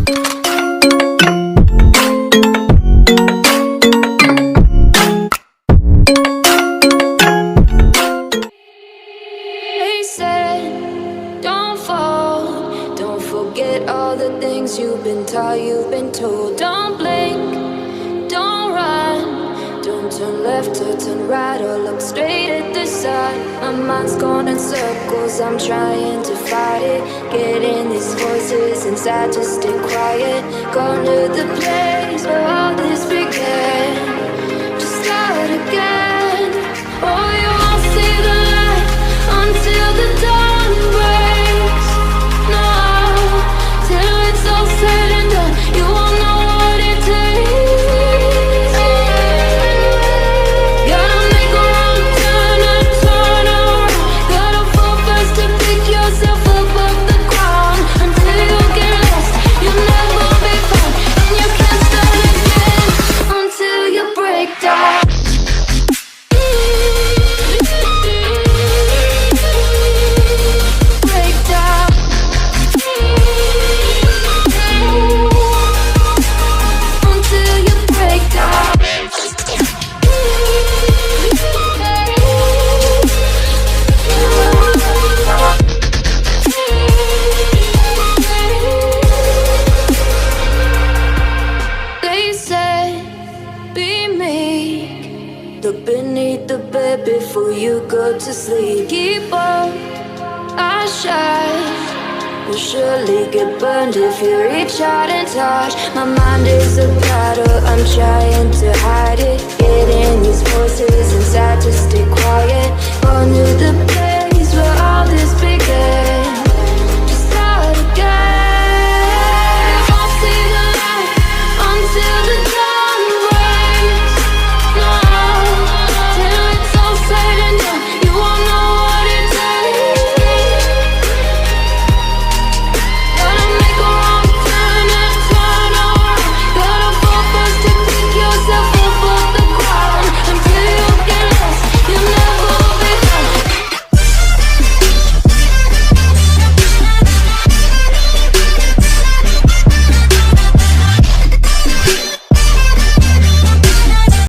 They said, don't fall, don't forget all the things you've been taught, you've been told. Don't blink, don't run, don't turn left or turn right or look straight at the sun. My mind's gone in circles, I'm trying to fight it. Getting these voices inside to stay quiet. Gone to the place where all this began. Just start again. Oh, you won't see the light until the dawn breaks. No, till it's all said and done, you won't know what it takes. Gotta make a wrong turn and turn around. Gotta fall fast to pick yourself up off the ground. Until you get lost, you'll never be found. And you can't start again until you break down. Break down. Until you break down. They said, be meek. Look beneath the bed before you go to sleep. Keep on, I shine. Will surely get burned if you reach out and touch. My mind is a battle, I'm trying to hide it. Getting these voices inside to stay quiet. On to the place where all this began.